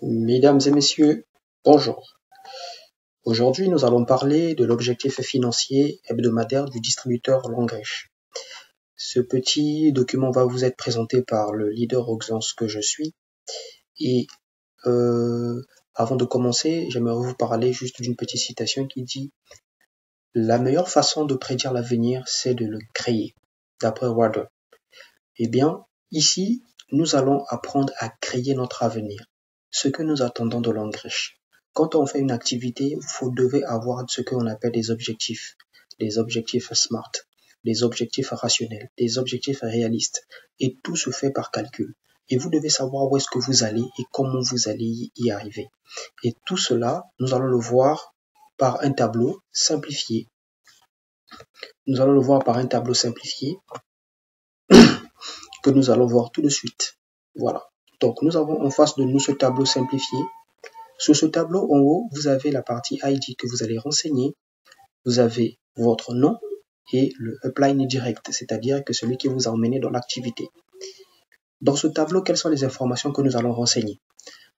Mesdames et messieurs, bonjour. Aujourd'hui, nous allons parler de l'objectif financier hebdomadaire du distributeur Langrèche. Ce petit document va vous être présenté par le leader Auxence que je suis. Et avant de commencer, j'aimerais vous parler juste d'une petite citation qui dit « La meilleure façon de prédire l'avenir, c'est de le créer », d'après Warder. Eh bien, ici, nous allons apprendre à créer notre avenir, ce que nous attendons de Langrèche. Quand on fait une activité, vous devez avoir ce qu'on appelle des objectifs SMART, des objectifs rationnels, des objectifs réalistes, et tout se fait par calcul. Et vous devez savoir où est-ce que vous allez et comment vous allez y arriver. Et tout cela, nous allons le voir par un tableau simplifié. Que nous allons voir tout de suite. Voilà. Donc, nous avons en face de nous ce tableau simplifié. Sur ce tableau, en haut, vous avez la partie ID que vous allez renseigner. Vous avez votre nom et le upline direct, c'est-à-dire que celui qui vous a emmené dans l'activité. Dans ce tableau, quelles sont les informations que nous allons renseigner?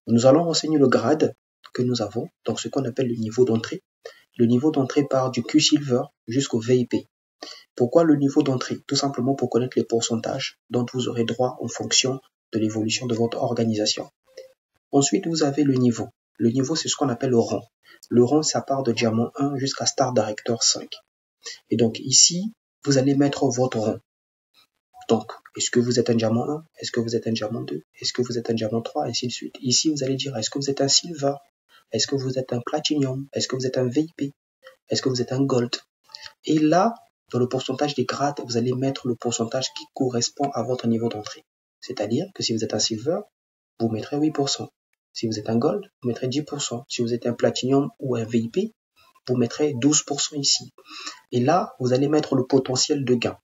Nous allons renseigner le grade que nous avons, donc ce qu'on appelle le niveau d'entrée. Le niveau d'entrée part du Q-Silver jusqu'au VIP. Pourquoi le niveau d'entrée? Tout simplement pour connaître les pourcentages dont vous aurez droit en fonction de l'évolution de votre organisation. Ensuite, vous avez le niveau. Le niveau, c'est ce qu'on appelle le rang. Le rang, ça part de diamant 1 jusqu'à Star Director 5. Et donc ici, vous allez mettre votre rang. Donc, est-ce que vous êtes un diamant 1? Est-ce que vous êtes un diamant 2? Est-ce que vous êtes un diamant 3? Et ainsi de suite. Ici, vous allez dire, est-ce que vous êtes un silver? Est-ce que vous êtes un platinum? Est-ce que vous êtes un VIP? Est-ce que vous êtes un gold? Et là, dans le pourcentage des grades, vous allez mettre le pourcentage qui correspond à votre niveau d'entrée. C'est-à-dire que si vous êtes un silver, vous mettrez 8%. Si vous êtes un gold, vous mettrez 10%. Si vous êtes un platinum ou un VIP, vous mettrez 12% ici. Et là, vous allez mettre le potentiel de gain.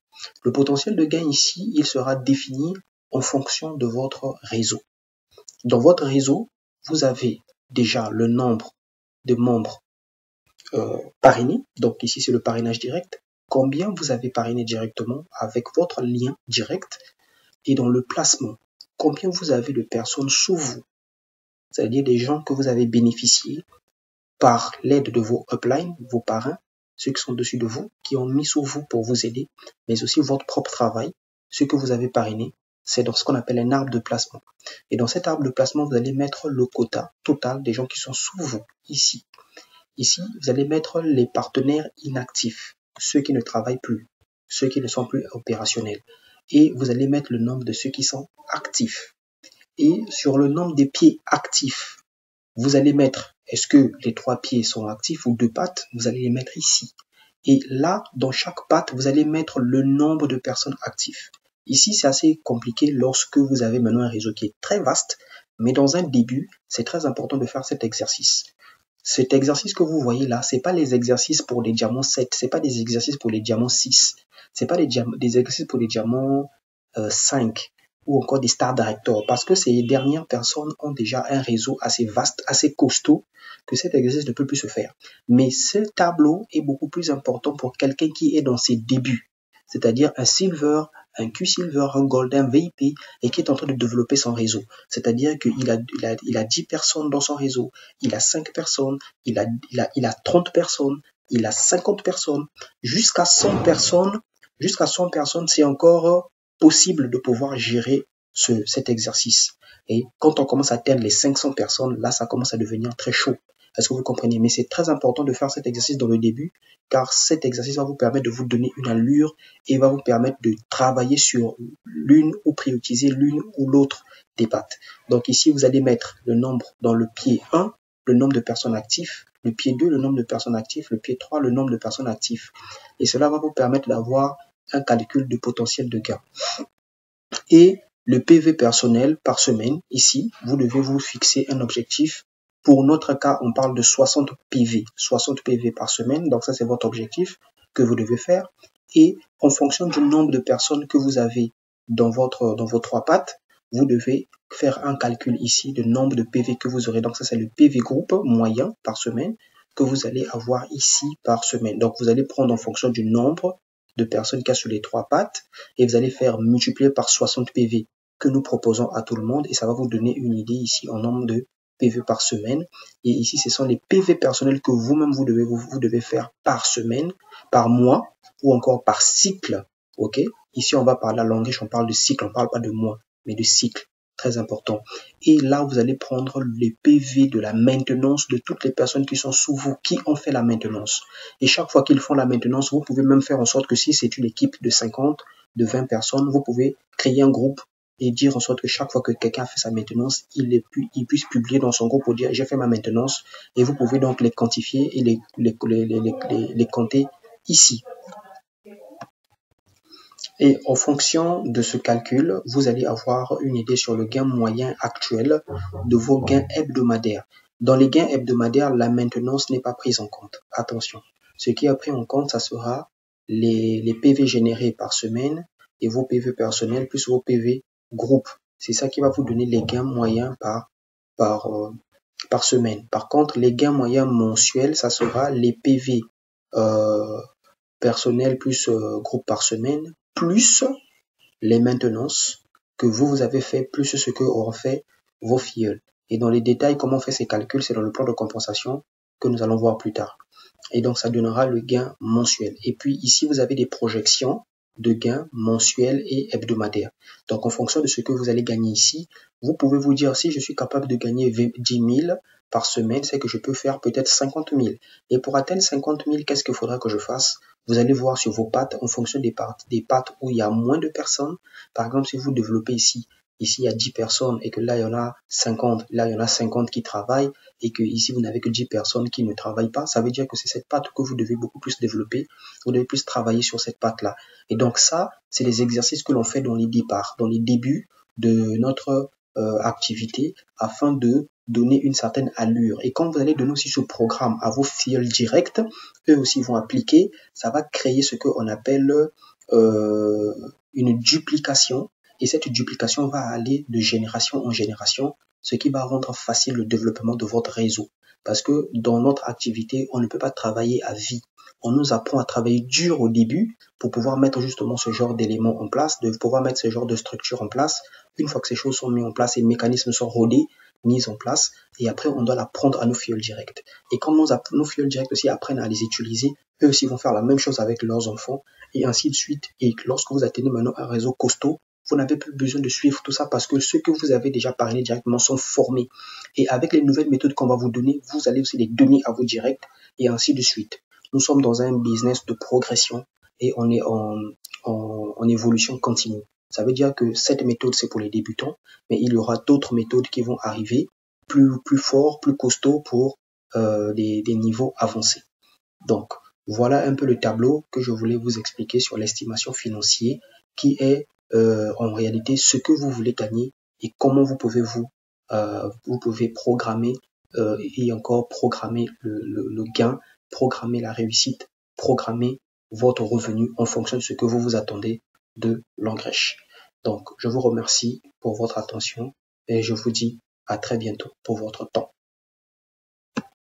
Le potentiel de gain ici, il sera défini en fonction de votre réseau. Dans votre réseau, vous avez déjà le nombre de membres parrainés. Donc ici, c'est le parrainage direct. Combien vous avez parrainé directement avec votre lien direct. Et dans le placement, combien vous avez de personnes sous vous, c'est-à-dire des gens que vous avez bénéficié par l'aide de vos uplines, vos parrains, ceux qui sont dessus de vous, qui ont mis sous vous pour vous aider, mais aussi votre propre travail, ceux que vous avez parrainé, c'est dans ce qu'on appelle un arbre de placement. Et dans cet arbre de placement, vous allez mettre le quota total des gens qui sont sous vous, ici. Ici, vous allez mettre les partenaires inactifs, ceux qui ne travaillent plus, ceux qui ne sont plus opérationnels. Et vous allez mettre le nombre de ceux qui sont actifs. Et sur le nombre des pieds actifs, vous allez mettre, est-ce que les 3 pieds sont actifs ou 2 pattes? Vous allez les mettre ici. Et là, dans chaque patte, vous allez mettre le nombre de personnes actives. Ici, c'est assez compliqué lorsque vous avez maintenant un réseau qui est très vaste. Mais dans un début, c'est très important de faire cet exercice. Cet exercice que vous voyez là, c'est pas les exercices pour les diamants 7, c'est pas des exercices pour les diamants 6, c'est pas des exercices pour les diamants 5 ou encore des Star Director, parce que ces dernières personnes ont déjà un réseau assez vaste, assez costaud, que cet exercice ne peut plus se faire. Mais ce tableau est beaucoup plus important pour quelqu'un qui est dans ses débuts, c'est-à-dire un silver, un Q-Silver, un Gold, un VIP, et qui est en train de développer son réseau. C'est-à-dire qu'il a 10 personnes dans son réseau, il a 5 personnes, il a 30 personnes, il a 50 personnes, jusqu'à 100 personnes. Jusqu'à 100 personnes, c'est encore possible de pouvoir gérer cet exercice. Et quand on commence à atteindre les 500 personnes, là, ça commence à devenir très chaud. Est-ce que vous comprenez? Mais c'est très important de faire cet exercice dans le début, car cet exercice va vous permettre de vous donner une allure et va vous permettre de travailler sur l'une ou prioriser l'une ou l'autre des pattes. Donc ici, vous allez mettre le nombre dans le pied 1, le nombre de personnes actives, le pied 2, le nombre de personnes actives, le pied 3, le nombre de personnes actives. Et cela va vous permettre d'avoir un calcul de potentiel de gain. Et le PV personnel par semaine, ici, vous devez vous fixer un objectif. Pour notre cas, on parle de 60 PV par semaine. Donc ça, c'est votre objectif que vous devez faire. Et en fonction du nombre de personnes que vous avez dans vos 3 pattes, vous devez faire un calcul ici de nombre de PV que vous aurez. Donc ça, c'est le PV groupe moyen par semaine que vous allez avoir ici par semaine. Donc vous allez prendre en fonction du nombre de personnes qui a sur les 3 pattes et vous allez faire multiplier par 60 PV que nous proposons à tout le monde et ça va vous donner une idée ici en nombre de PV par semaine. Et ici, ce sont les PV personnels que vous-même, vous devez faire par semaine, par mois ou encore par cycle. Ok? Ici, on va parler la langue, on parle de cycle, on ne parle pas de mois, mais de cycle. Très important. Et là, vous allez prendre les PV de la maintenance de toutes les personnes qui sont sous vous, qui ont fait la maintenance. Et chaque fois qu'ils font la maintenance, vous pouvez même faire en sorte que si c'est une équipe de 50, de 20 personnes, vous pouvez créer un groupe et dire en sorte que chaque fois que quelqu'un fait sa maintenance, il puisse publier dans son groupe pour dire j'ai fait ma maintenance. Et vous pouvez donc les quantifier et les compter ici. Et en fonction de ce calcul, vous allez avoir une idée sur le gain moyen actuel de vos gains hebdomadaires. Dans les gains hebdomadaires, la maintenance n'est pas prise en compte. Attention, ce qui est pris en compte, ça sera les PV générés par semaine et vos PV personnels plus vos PV groupe. C'est ça qui va vous donner les gains moyens par semaine. Par contre, les gains moyens mensuels, ça sera les PV personnels plus groupe par semaine, plus les maintenances que vous avez fait, plus ce que auront fait vos filleuls. Et dans les détails, comment on fait ces calculs, c'est dans le plan de compensation que nous allons voir plus tard. Et donc, ça donnera le gain mensuel. Et puis ici, vous avez des projections de gains mensuels et hebdomadaires. Donc, en fonction de ce que vous allez gagner ici, vous pouvez vous dire, si je suis capable de gagner 10 000 par semaine, c'est que je peux faire peut-être 50 000. Et pour atteindre 50 000, qu'est-ce qu'il faudra que je fasse? Vous allez voir sur vos pattes, en fonction des pattes où il y a moins de personnes. Par exemple, si vous développez ici il y a 10 personnes et que là, il y en a 50, là, il y en a 50 qui travaillent et que ici, vous n'avez que 10 personnes qui ne travaillent pas, ça veut dire que c'est cette patte que vous devez beaucoup plus développer, vous devez plus travailler sur cette patte-là. Et donc ça, c'est les exercices que l'on fait dans les départs, dans les débuts de notre activité afin de donner une certaine allure. Et quand vous allez donner aussi ce programme à vos filleuls directs, eux aussi vont appliquer, ça va créer ce qu'on appelle une duplication. Et cette duplication va aller de génération en génération, ce qui va rendre facile le développement de votre réseau. Parce que dans notre activité, on ne peut pas travailler à vie. On nous apprend à travailler dur au début pour pouvoir mettre justement ce genre d'éléments en place, de pouvoir mettre ce genre de structure en place. Une fois que ces choses sont mises en place, les mécanismes sont rodés, mis en place, et après on doit l'apprendre à nos filleuls directs. Et comme nos filleuls directs aussi apprennent à les utiliser, eux aussi vont faire la même chose avec leurs enfants, et ainsi de suite. Et lorsque vous atteignez maintenant un réseau costaud, vous n'avez plus besoin de suivre tout ça parce que ceux que vous avez déjà parlé directement sont formés. Et avec les nouvelles méthodes qu'on va vous donner, vous allez aussi les donner à vos directs et ainsi de suite. Nous sommes dans un business de progression et on est en évolution continue. Ça veut dire que cette méthode, c'est pour les débutants, mais il y aura d'autres méthodes qui vont arriver plus forts, plus costauds pour des niveaux avancés. Donc, voilà un peu le tableau que je voulais vous expliquer sur l'estimation financière qui est en réalité ce que vous voulez gagner et comment vous pouvez programmer et encore programmer le gain, programmer la réussite, programmer votre revenu en fonction de ce que vous vous attendez de l'engrèche. Donc, je vous remercie pour votre attention et je vous dis à très bientôt pour votre temps.